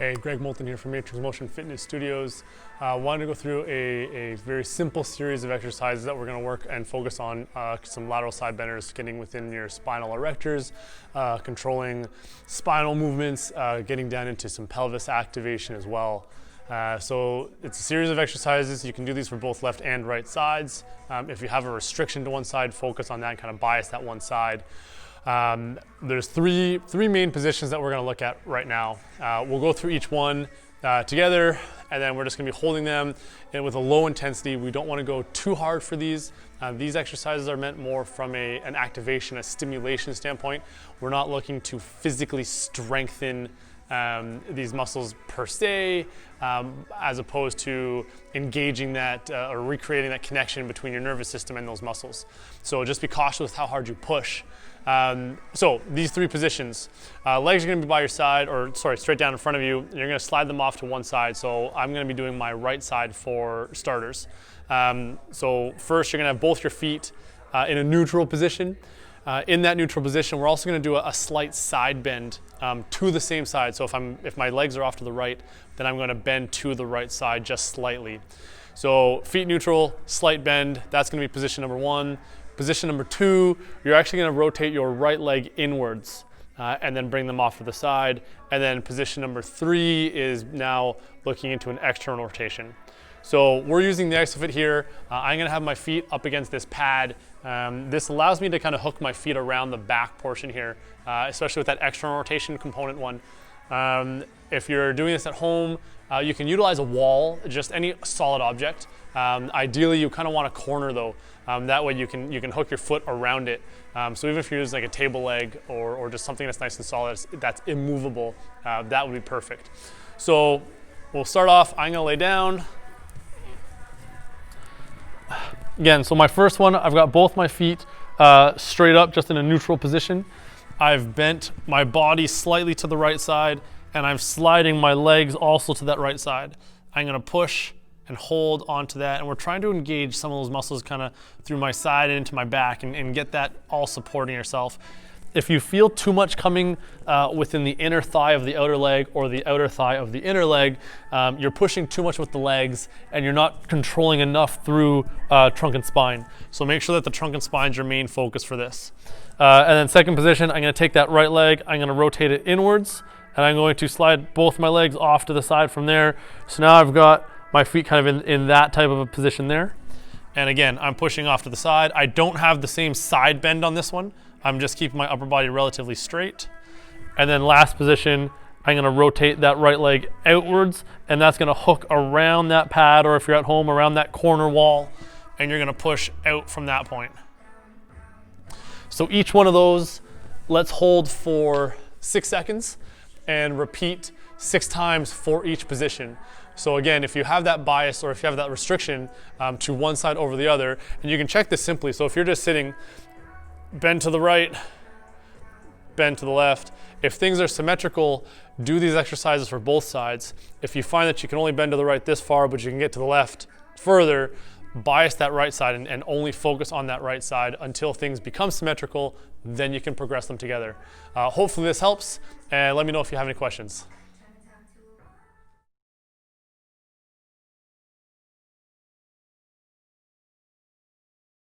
Hey, Greg Moulton here from Matrix Motion Fitness Studios. Wanted to go through a very simple series of exercises that we're going to work and focus on some lateral side benders, getting within your spinal erectors, controlling spinal movements, getting down into some pelvis activation as well. So it's a series of exercises. You can do these for both left and right sides. If you have a restriction to one side, focus on that and kind of bias that one side. There's three main positions that we're going to look at right now. We'll go through each one together, and then we're just going to be holding them with a low intensity. We don't want to go too hard for these. These exercises are meant more from an activation, a stimulation standpoint. We're not looking to physically strengthen these muscles per se, as opposed to engaging that or recreating that connection between your nervous system and those muscles. So just be cautious with how hard you push. So these three positions, legs are going to be by your side, or sorry, straight down in front of you. You're going to slide them off to one side. So I'm going to be doing my right side for starters. So first you're going to have both your feet in a neutral position. In that neutral position, we're also going to do a slight side bend to the same side. So if my legs are off to the right, then I'm going to bend to the right side just slightly. So feet neutral, slight bend, that's going to be position number one. Position number two, you're actually going to rotate your right leg inwards and then bring them off to the side. And then position number three is now looking into an external rotation. So we're using the ExoFit here. I'm going to have my feet up against this pad. This allows me to kind of hook my feet around the back portion here, especially with that external rotation component one. If you're doing this at home, you can utilize a wall, just any solid object. Ideally, you kind of want a corner though. That way you can hook your foot around it. So even if you're using like a table leg or just something that's nice and solid, that's immovable, that would be perfect. So we'll start off, I'm gonna lay down. Again, so my first one, I've got both my feet straight up, just in a neutral position. I've bent my body slightly to the right side, and I'm sliding my legs also to that right side. I'm gonna push and hold onto that, and we're trying to engage some of those muscles kind of through my side and into my back and get that all supporting yourself. If you feel too much coming within the inner thigh of the outer leg or the outer thigh of the inner leg, you're pushing too much with the legs and you're not controlling enough through trunk and spine. So make sure that the trunk and spine is your main focus for this. And then second position, I'm going to take that right leg, I'm going to rotate it inwards, and I'm going to slide both my legs off to the side from there. So now I've got my feet kind of in that type of a position there. And again, I'm pushing off to the side. I don't have the same side bend on this one. I'm just keeping my upper body relatively straight. And then last position, I'm gonna rotate that right leg outwards, and that's gonna hook around that pad, or if you're at home, around that corner wall, and you're gonna push out from that point. So each one of those, let's hold for 6 seconds and repeat 6 times for each position. So again, if you have that bias or if you have that restriction to one side over the other, and you can check this simply. So if you're just sitting, bend to the right, bend to the left. If things are symmetrical, do these exercises for both sides. If you find that you can only bend to the right this far, but you can get to the left further, bias that right side and only focus on that right side until things become symmetrical, then you can progress them together. Hopefully this helps, and let me know if you have any questions.